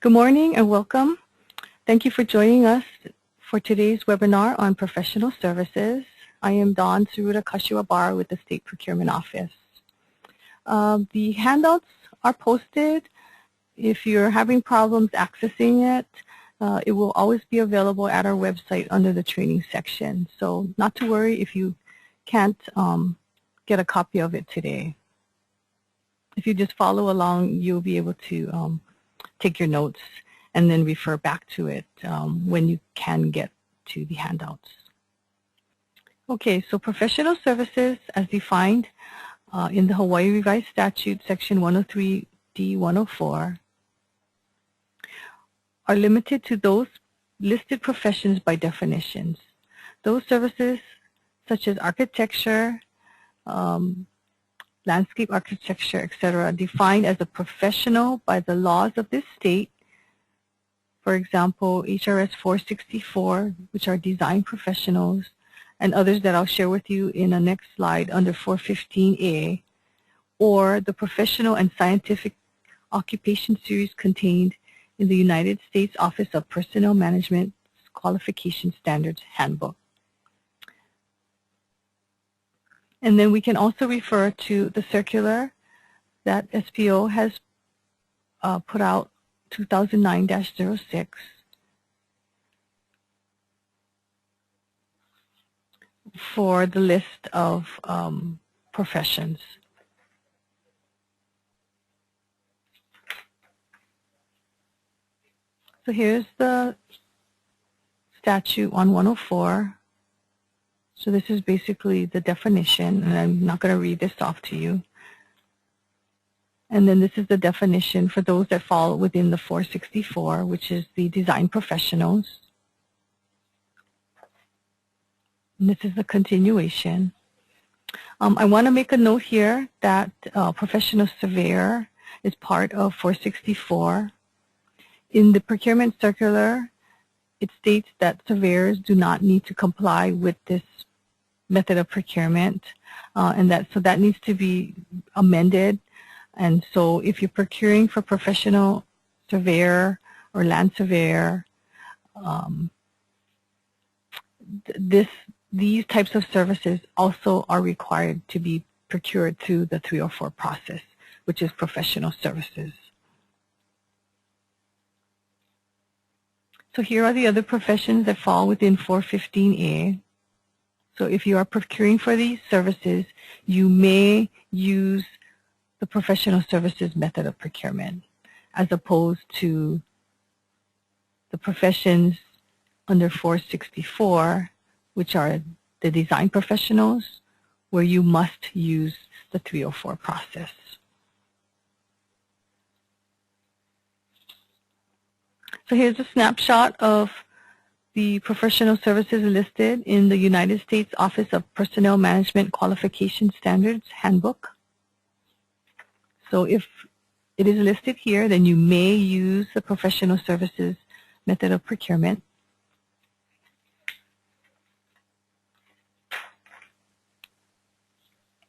Good morning and welcome. Thank you for joining us for today's webinar on professional services. I am Dawn Suruta Kashiwabara with the State Procurement Office. The handouts are posted. If you're having problems accessing it, it will always be available at our website under the training section. So not to worry if you can't get a copy of it today. If you just follow along, you'll be able to take your notes and then refer back to it when you can get to the handouts. Okay, so professional services as defined in the Hawaii Revised Statute, Section 103D-104, are limited to those listed professions by definitions. Those services such as architecture, landscape architecture, etc., defined as a professional by the laws of this state. For example, HRS 464, which are design professionals, and others that I'll share with you in the next slide under 415A, or the professional and scientific occupation series contained in the United States Office of Personnel Management Qualification Standards Handbook. And then we can also refer to the circular that SPO has put out, 2009-06, for the list of professions. So here's the statute on 104. So this is basically the definition, and I'm not going to read this off to you. And then this is the definition for those that fall within the 464, which is the design professionals. And this is the continuation. I want to make a note here that professional surveyor is part of 464. In the procurement circular, it states that surveyors do not need to comply with this method of procurement, and that needs to be amended. And so if you're procuring for professional surveyor or land surveyor, these types of services also are required to be procured through the 304 process, which is professional services. So here are the other professions that fall within 415A. So if you are procuring for these services, you may use the professional services method of procurement as opposed to the professions under 464, which are the design professionals, where you must use the 304 process. So here's a snapshot of the professional services listed in the United States Office of Personnel Management Qualification Standards Handbook. So if it is listed here, then you may use the professional services method of procurement.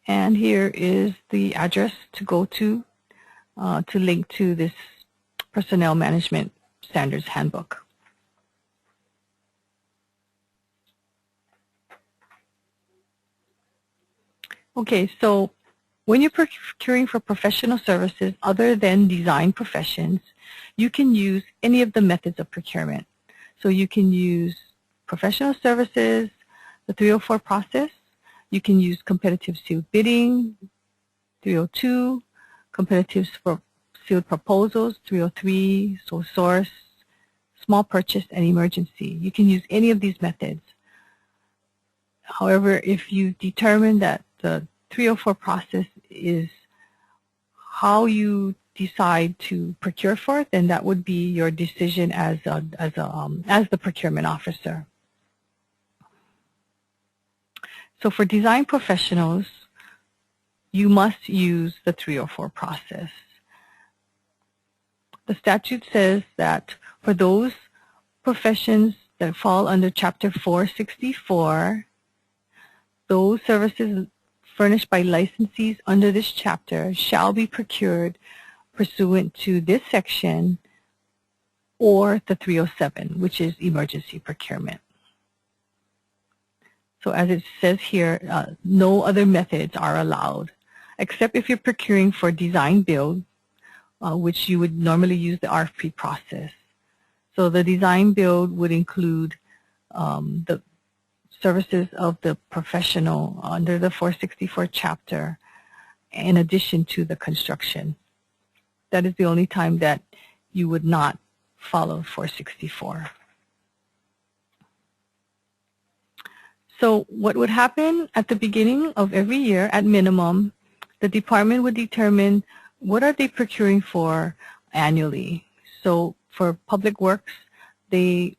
And here is the address to go to link to this Personnel Management Standards Handbook. Okay, so when you're procuring for professional services other than design professions, you can use any of the methods of procurement. So you can use professional services, the 304 process. You can use competitive sealed bidding, 302, competitive sealed proposals, 303, sole source, small purchase, and emergency. You can use any of these methods. However, if you determine that the 304 process is how you decide to procure for it, then that would be your decision as the procurement officer. So for design professionals, you must use the 304 process. The statute says that for those professions that fall under Chapter 464, those services furnished by licensees under this chapter shall be procured pursuant to this section or the 307, which is emergency procurement. So as it says here, no other methods are allowed, except if you're procuring for design build, which you would normally use the RFP process. So the design build would include the services of the professional under the 464 chapter, in addition to the construction. That is the only time that you would not follow 464. So what would happen at the beginning of every year, at minimum, the department would determine what are they procuring for annually. So for public works, they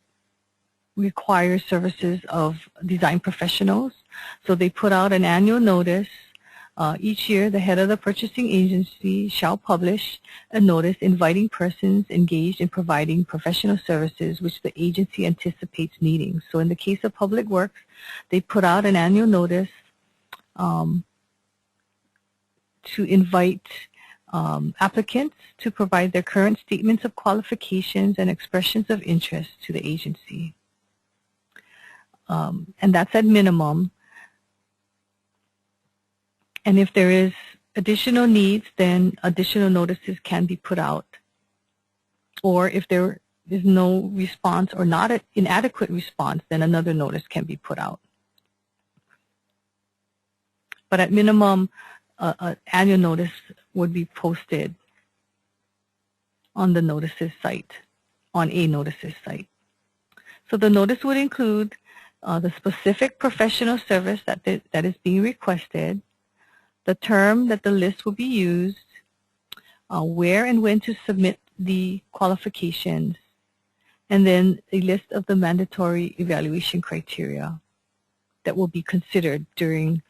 require services of design professionals. So they put out an annual notice. Each year, the head of the purchasing agency shall publish a notice inviting persons engaged in providing professional services which the agency anticipates needing. So in the case of public works, they put out an annual notice to invite applicants to provide their current statements of qualifications and expressions of interest to the agency. And that's at minimum. And if there is additional needs, then additional notices can be put out. Or if there is no response or not an inadequate response, then another notice can be put out. But at minimum, an annual notice would be posted on the notices site, on a notices site. So the notice would include the specific professional service that is being requested, the term that the list will be used, where and when to submit the qualifications, and then a list of the mandatory evaluation criteria that will be considered during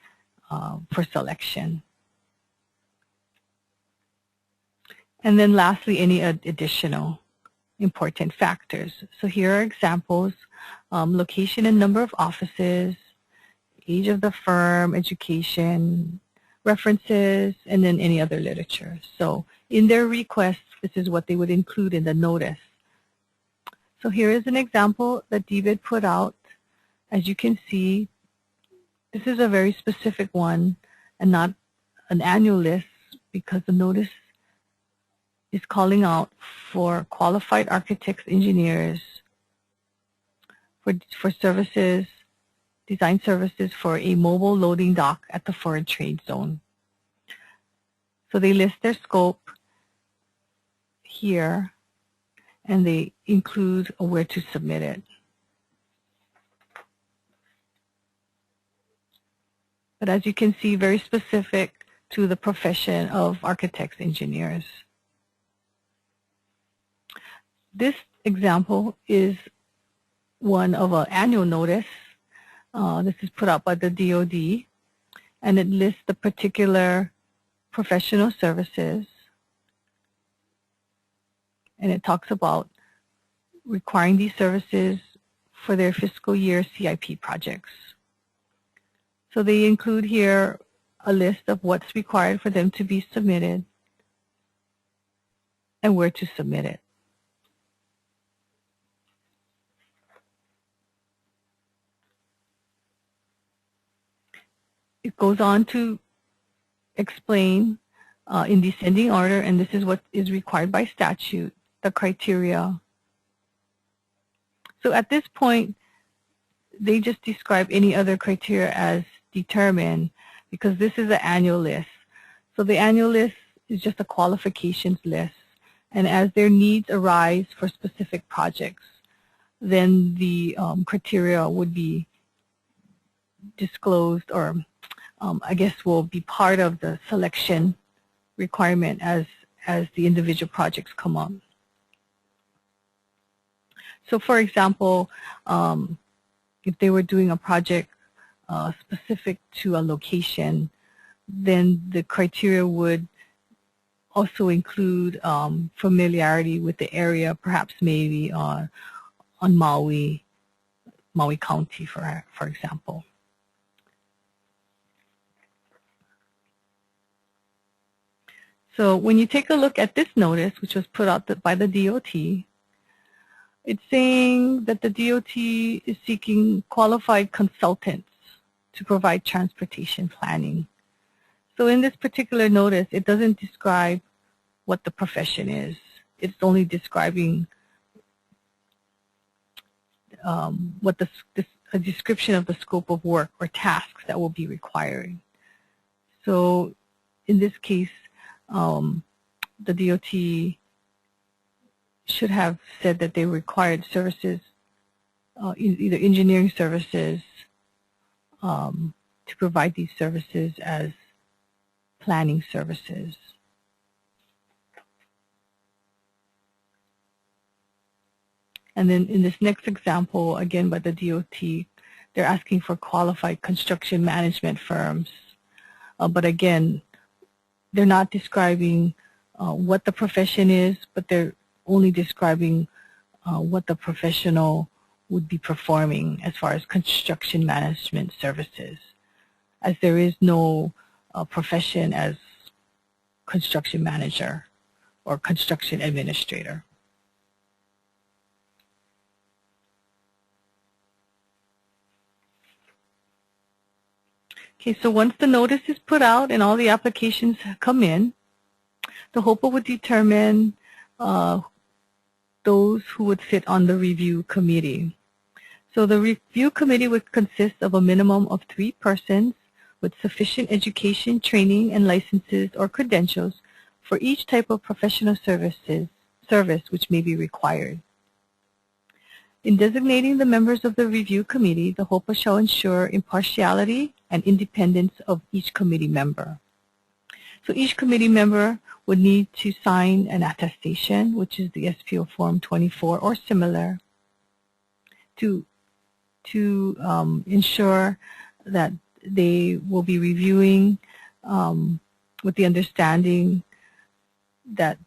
for selection. And then lastly, any additional important factors. So here are examples: location and number of offices, age of the firm, education, references, and then any other literature. So in their requests, this is what they would include in the notice. So here is an example that DBID put out. As you can see, this is a very specific one and not an annual list, because the notice is calling out for qualified architects, engineers, for services, design services for a mobile loading dock at the foreign trade zone. So they list their scope here, and they include where to submit it. But as you can see, very specific to the profession of architects, engineers. This example is one of an annual notice. This is put out by the DoD, and it lists the particular professional services, and it talks about requiring these services for their fiscal year CIP projects. So they include here a list of what's required for them to be submitted and where to submit it. It goes on to explain in descending order, and this is what is required by statute, the criteria. So at this point, they just describe any other criteria as determined, because this is an annual list. So the annual list is just a qualifications list, and as their needs arise for specific projects, then the criteria would be disclosed, or I guess will be part of the selection requirement as the individual projects come up. So for example, if they were doing a project specific to a location, then the criteria would also include familiarity with the area, perhaps maybe on Maui County, for example. So when you take a look at this notice, which was put out by the DOT, It's saying that the DOT is seeking qualified consultants to provide transportation planning. So in this particular notice, it doesn't describe what the profession is. It's only describing a description of the scope of work or tasks that will be required. So in this case, the DOT should have said that they required services, either engineering services, to provide these services as planning services. And then in this next example, again by the DOT, they're asking for qualified construction management firms. But again, they're not describing what the profession is, but they're only describing what the professional would be performing as far as construction management services, as there is no profession as construction manager or construction administrator. Okay, so once the notice is put out and all the applications come in, the HOPA would determine those who would sit on the review committee. So the review committee would consist of a minimum of 3 persons with sufficient education, training, and licenses or credentials for each type of professional service which may be required. In designating the members of the review committee, the HOPA shall ensure impartiality and independence of each committee member. So each committee member would need to sign an attestation, which is the SPO Form 24 or similar, to ensure that they will be reviewing with the understanding that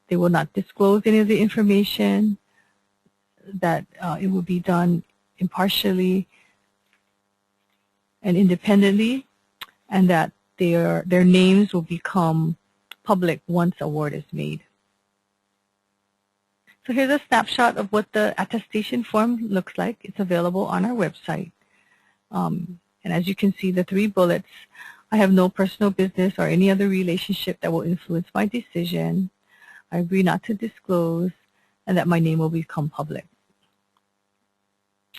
they will not disclose any of the information, that it will be done impartially and independently, and that their names will become public once award is made. So here's a snapshot of what the attestation form looks like. It's available on our website. And as you can see, the 3 bullets: I have no personal business or any other relationship that will influence my decision. I agree not to disclose, and that my name will become public.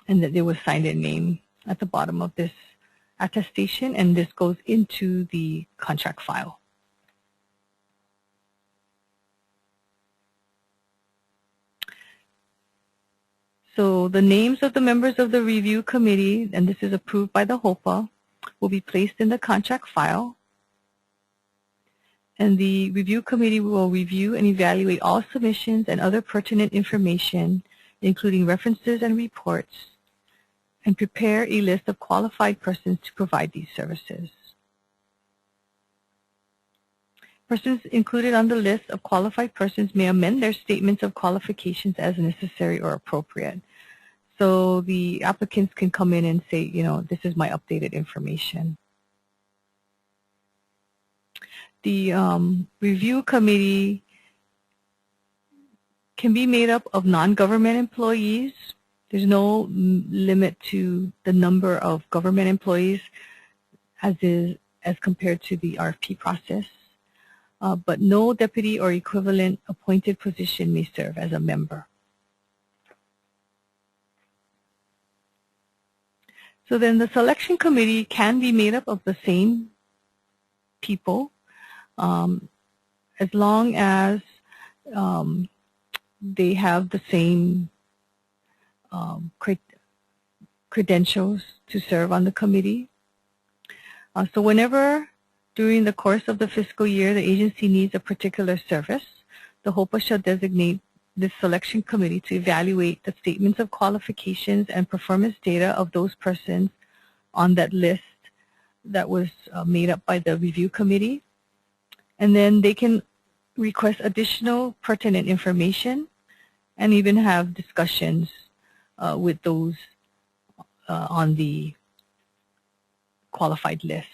And that they will sign their name at the bottom of this attestation, and this goes into the contract file. So the names of the members of the review committee, and this is approved by the HOPA, will be placed in the contract file. And the review committee will review and evaluate all submissions and other pertinent information, including references and reports, and prepare a list of qualified persons to provide these services. Persons included on the list of qualified persons may amend their statements of qualifications as necessary or appropriate. So the applicants can come in and say, you know, this is my updated information. The review committee can be made up of non-government employees. There's no limit to the number of government employees as compared to the RFP process. But no deputy or equivalent appointed position may serve as a member. So then the selection committee can be made up of the same people as long as they have the same credentials to serve on the committee. So whenever during the course of the fiscal year the agency needs a particular service, the HOPA shall designate this selection committee to evaluate the statements of qualifications and performance data of those persons on that list that was made up by the review committee. And then they can request additional pertinent information and even have discussions with those on the qualified list.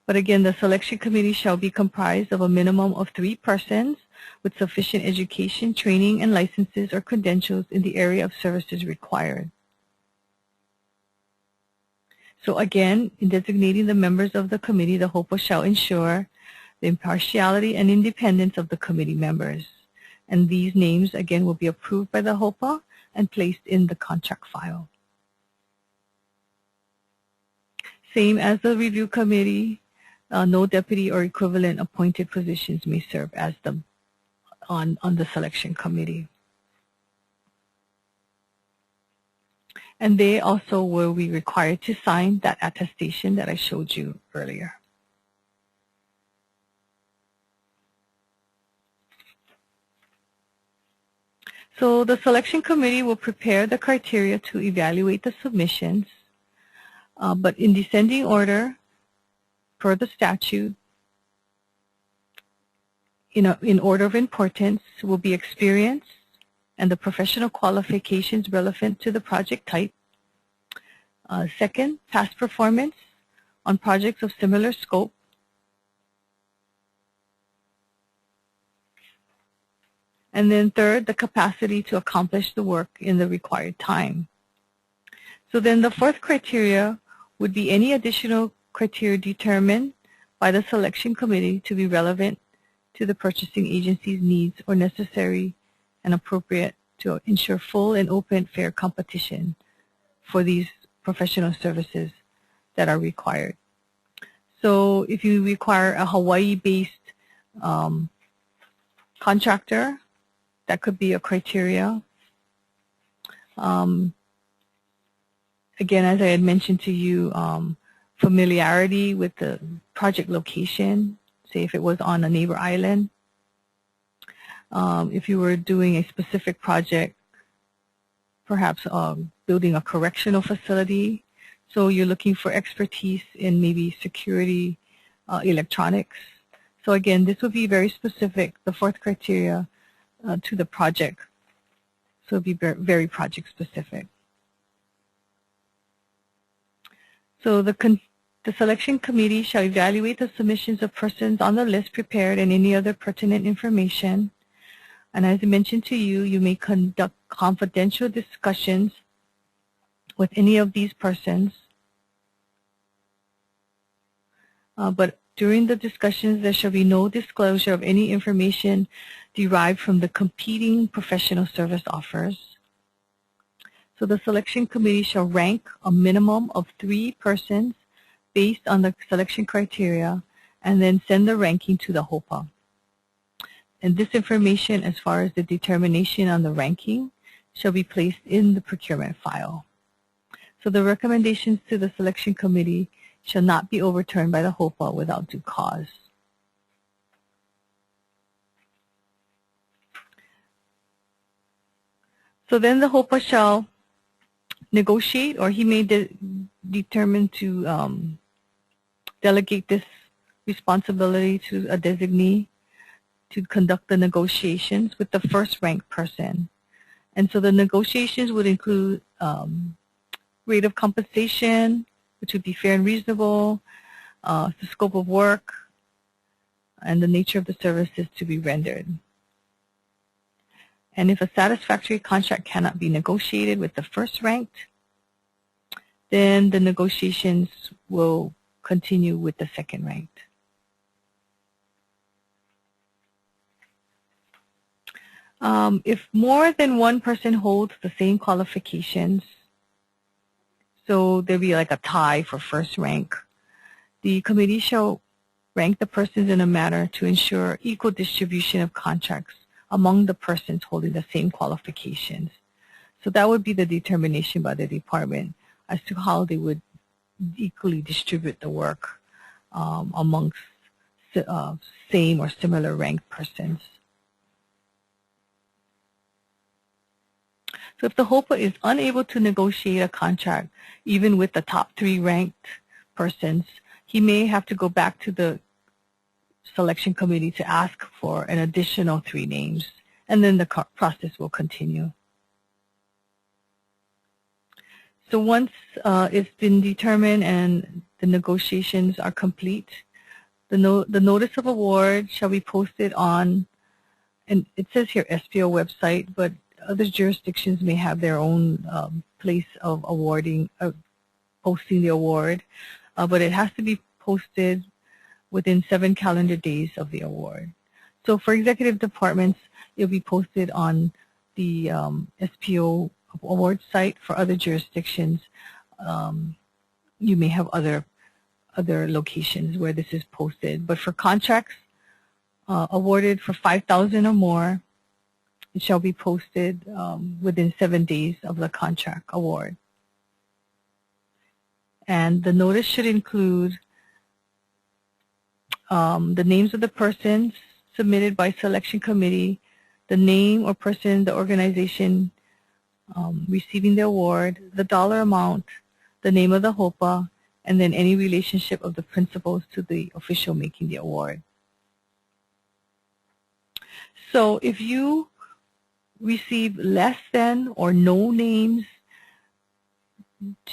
But again, the selection committee shall be comprised of a minimum of 3 persons with sufficient education, training, and licenses or credentials in the area of services required. So again, in designating the members of the committee, the HOPA shall ensure the impartiality and independence of the committee members. And these names, again, will be approved by the HOPA and placed in the contract file. Same as the review committee, no deputy or equivalent appointed positions may serve as on the selection committee. And they also will be required to sign that attestation that I showed you earlier. So the selection committee will prepare the criteria to evaluate the submissions, but in descending order, per the statute, in order of importance will be experience and the professional qualifications relevant to the project type. Second, past performance on projects of similar scope. And then third, the capacity to accomplish the work in the required time. So then the fourth criteria would be any additional criteria determined by the selection committee to be relevant to the purchasing agency's needs or necessary and appropriate to ensure full and open fair competition for these professional services that are required. So if you require a Hawaii-based contractor, that could be a criteria. Again, as I had mentioned to you, familiarity with the project location, say if it was on a neighbor island. If you were doing a specific project, perhaps building a correctional facility, so you're looking for expertise in maybe security, electronics. So again, this would be very specific, the fourth criteria, to the project. So it would be very project specific. So the selection committee shall evaluate the submissions of persons on the list prepared and any other pertinent information. And as I mentioned to you, you may conduct confidential discussions with any of these persons. But during the discussions, there shall be no disclosure of any information derived from the competing professional service offers. So the selection committee shall rank a minimum of 3 persons based on the selection criteria and then send the ranking to the HOPA. And this information, as far as the determination on the ranking, shall be placed in the procurement file. So the recommendations to the selection committee shall not be overturned by the HOPA without due cause. So then the HOPA shall negotiate, or he may determine to delegate this responsibility to a designee to conduct the negotiations with the first ranked person. And so the negotiations would include rate of compensation, which would be fair and reasonable, the scope of work, and the nature of the services to be rendered. And if a satisfactory contract cannot be negotiated with the first ranked, then the negotiations will continue with the second ranked. If more than one person holds the same qualifications, so there'll be like a tie for first rank, the committee shall rank the persons in a manner to ensure equal distribution of contracts among the persons holding the same qualifications. So that would be the determination by the department as to how they would equally distribute the work amongst same or similar ranked persons. So if the HOPA is unable to negotiate a contract, even with the top 3 ranked persons, he may have to go back to the selection committee to ask for an additional 3 names, and then the process will continue. So once it's been determined and the negotiations are complete, the notice of award shall be posted on and it says here SPO website, but other jurisdictions may have their own place of awarding, posting the award, but it has to be posted within 7 calendar days of the award. So for executive departments, it'll be posted on the SPO award site. For other jurisdictions, you may have other locations where this is posted. But for contracts awarded for $5,000 or more, it shall be posted within 7 days of the contract award. And the notice should include the names of the persons submitted by selection committee, the name or person, the organization receiving the award, the dollar amount, the name of the HOPA, and then any relationship of the principals to the official making the award. So if you receive less than or no names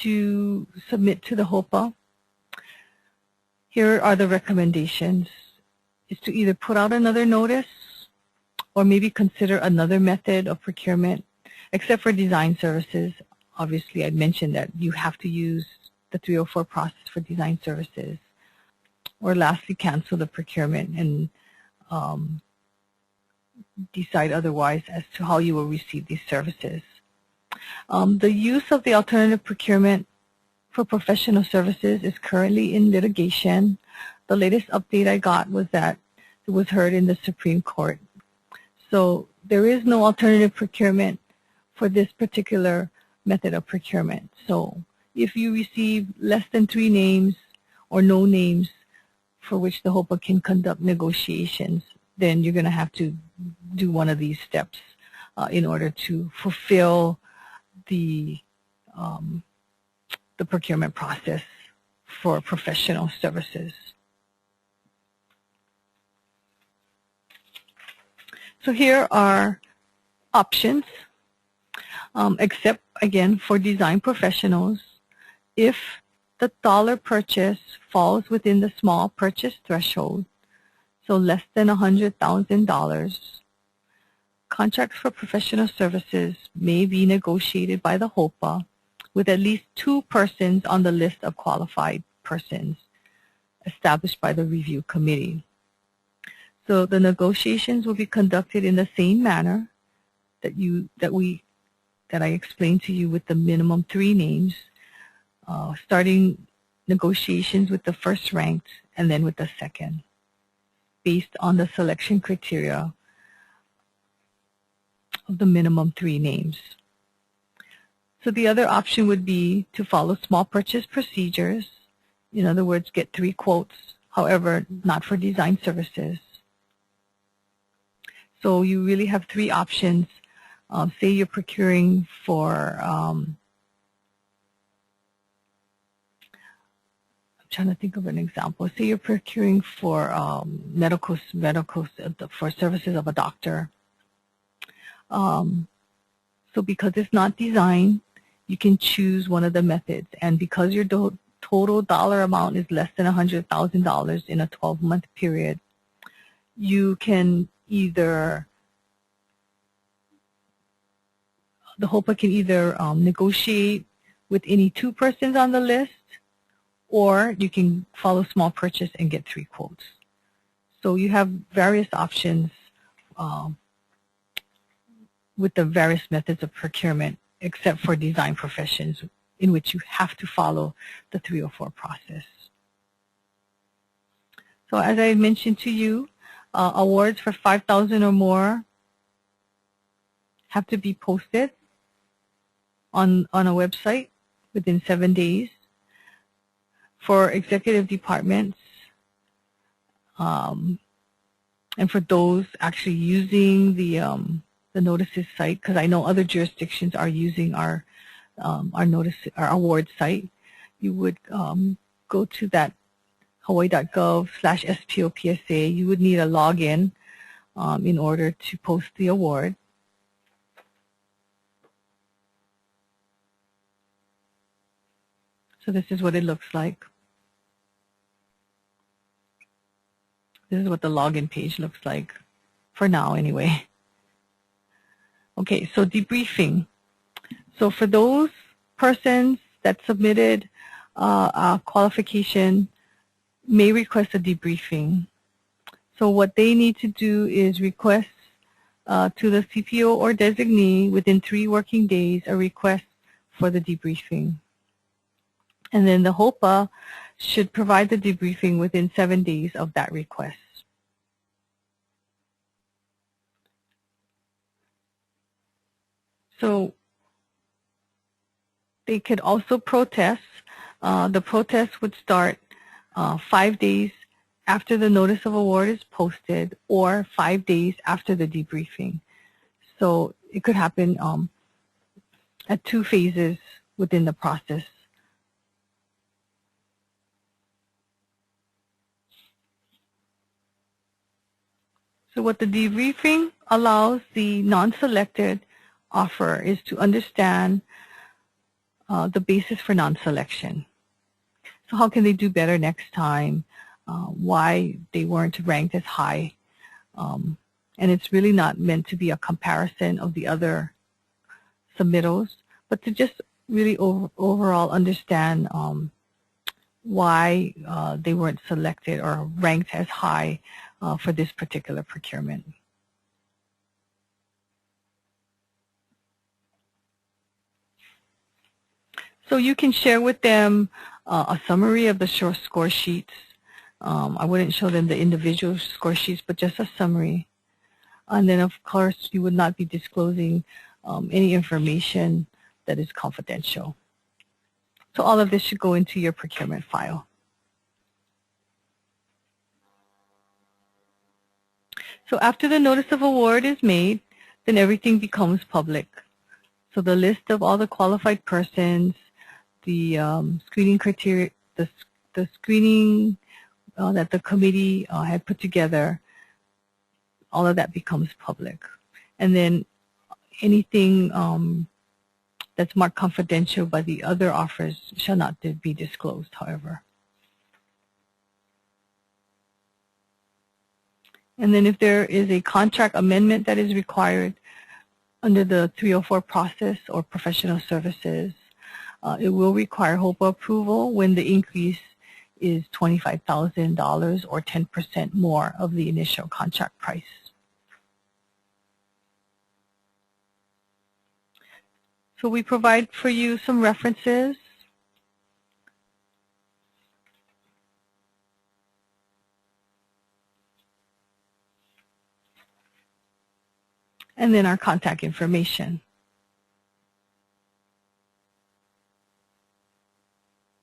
to submit to the HOPA, here are the recommendations. Is to either put out another notice or maybe consider another method of procurement, except for design services. Obviously, I mentioned that you have to use the 304 process for design services. Or lastly, cancel the procurement and decide otherwise as to how you will receive these services. The use of the alternative procurement for professional services is currently in litigation. The latest update I got was that it was heard in the Supreme Court. So there is no alternative procurement for this particular method of procurement. So if you receive less than 3 names or no names for which the HOPA can conduct negotiations, then you're going to have to do one of these steps in order to fulfill the procurement process for professional services. So here are options, except again for design professionals. If the dollar purchase falls within the small purchase threshold, so less than $100,000, contracts for professional services may be negotiated by the HOPA with at least 2 persons on the list of qualified persons established by the review committee. So the negotiations will be conducted in the same manner that I explained to you with the minimum 3 names, starting negotiations with the first ranked and then with the second, based on the selection criteria of the minimum 3 names. So the other option would be to follow small purchase procedures. In other words, get 3 quotes, however, not for design services. So you really have 3 options. Say you're procuring for, I'm trying to think of an example. Say you're procuring for for services of a doctor. So because it's not design, you can choose one of the methods. And because your total dollar amount is less than $100,000 in a 12-month period, you can either, the HOPA can either negotiate with any 2 persons on the list, or you can follow small purchase and get 3 quotes. So you have various options with the various methods of procurement, except for design professions, in which you have to follow the 304 process. So as I mentioned to you, awards for $5,000 or more have to be posted on a website within 7 days. For executive departments, and for those actually using the notices site, because I know other jurisdictions are using our award site, you would go to that hawaii.gov/SPOPSA. You would need a login in order to post the award. So this is what it looks like. This is what the login page looks like, for now anyway. Okay, so debriefing. So for those persons that submitted a qualification may request a debriefing. So what they need to do is request to the CPO or designee within 3 working days a request for the debriefing. And then the HOPA should provide the debriefing within 7 days of that request. So they could also protest. The protest would start 5 days after the notice of award is posted or 5 days after the debriefing. So it could happen at 2 phases within the process. So what the debriefing allows the non-selected offerer is to understand the basis for non-selection. So how can they do better next time? Why they weren't ranked as high? And it's really not meant to be a comparison of the other submittals, but to just really overall understand why they weren't selected or ranked as high for this particular procurement. So you can share with them a summary of the short score sheets. I wouldn't show them the individual score sheets, but just a summary. And then, of course, you would not be disclosing any information that is confidential. So all of this should go into your procurement file. So after the notice of award is made, then everything becomes public. So the list of all the qualified persons, the screening criteria, the screening that the committee had put together, all of that becomes public. And then anything that's marked confidential by the other offers shall not be disclosed, however. And then if there is a contract amendment that is required under the 304 process or professional services, it will require HOPA approval when the increase is $25,000 or 10% more of the initial contract price. So we provide for you some references. And then our contact information.